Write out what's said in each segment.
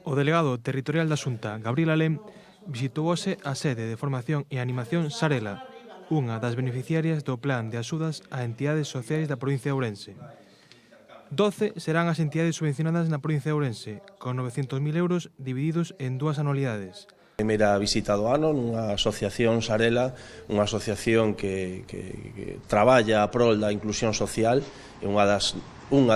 O delegado territorial da Xunta, Gabriel Alén, visitou hoxe a sede de formación e animación Sarela, unha das beneficiarias do Plan de axudas a entidades sociais da provincia de Ourense. 12 serán as entidades subvencionadas na provincia de Ourense, con 900.000 euros divididos en dúas anualidades. Primeira visita do ano nunha asociación Sarela, unha asociación que traballa a prol da inclusión social, e unha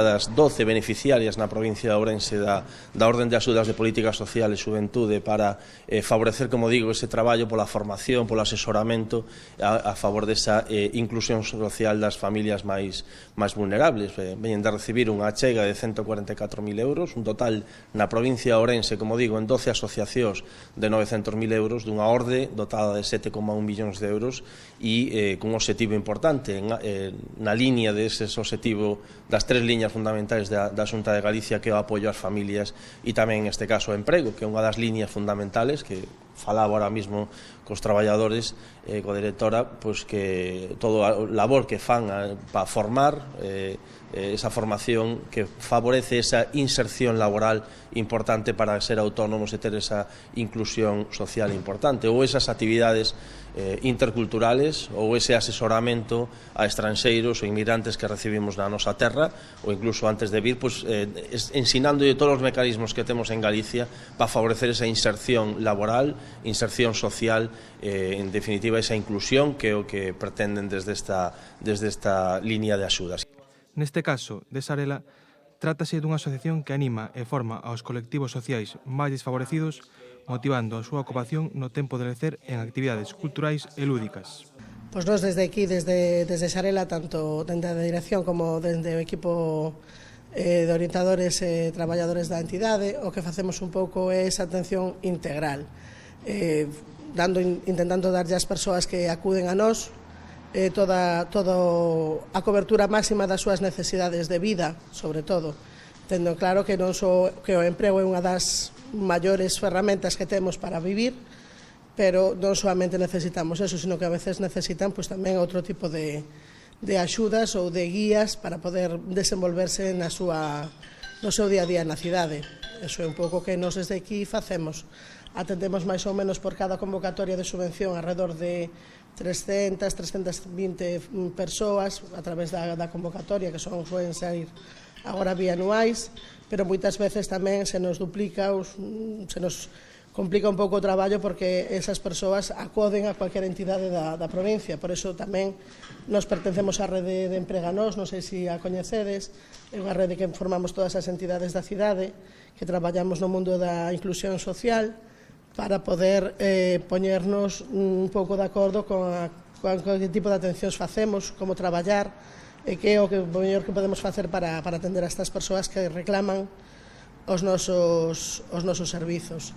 das 12 beneficiarias na provincia de Ourense da Orden de Axudas de Política Social e Xuventude para favorecer, como digo, ese traballo pola formación, polo asesoramento a favor desa inclusión social das familias máis vulnerables. Veñen de recibir unha achega de 144.000 euros, un total na provincia de Ourense, como digo, en 12 asociacións de 900.000 euros, dunha orde dotada de 7,1 millóns de euros e cun obxectivo importante na liña deses obxectivo das tres liñas fundamentais da Xunta de Galicia, que é o apoio ás familias e tamén, neste caso, o emprego, que é unha das liñas fundamentales que falaba ahora mismo cos traballadores, coa directora, pois que todo o labor que fan para formar, esa formación que favorece esa inserción laboral importante para ser autónomos e ter esa inclusión social importante, ou esas actividades interculturales ou ese asesoramento a estranxeiros ou inmigrantes que recibimos na nosa terra, ou incluso antes de vir, pois, ensinándolle todos os mecanismos que temos en Galicia para favorecer esa inserción laboral, inserción social, en definitiva esa inclusión que é o que pretenden desde esta línea de axudas. Neste caso, de Sarela, trátase dunha asociación que anima e forma aos colectivos sociais máis desfavorecidos, motivando a súa ocupación no tempo de lecer en actividades culturais e lúdicas. Pois nós desde aquí, desde Sarela, tanto dende a dirección como dende o equipo de orientadores e traballadores da entidade, o que facemos un pouco é esa atención integral, intentando darlle ás persoas que acuden a nós toda a cobertura máxima das súas necesidades de vida, sobre todo, tendo claro que non só que o emprego é unha das maiores ferramentas que temos para vivir, pero non solamente necesitamos eso, sino que a veces necesitan tamén outro tipo de axudas ou de guías para poder desenvolverse no seu día a día na cidade. Eso é un pouco que nos desde aquí facemos. Atendemos máis ou menos por cada convocatoria de subvención alrededor de 320 persoas a través da convocatoria, que suelen sair agora bianuais, pero moitas veces tamén se nos duplica, se nos complica un pouco o traballo porque esas persoas acoden a cualquier entidade da provincia. Por iso tamén nos pertencemos á rede de Empreganós, non sei se a coñecedes, é unha rede que formamos todas as entidades da cidade, que traballamos no mundo da inclusión social, para poder poñernos un pouco de acordo con que tipo de atencións facemos, como traballar, e que é o mellor que podemos facer para atender a estas persoas que reclaman os nosos servizos.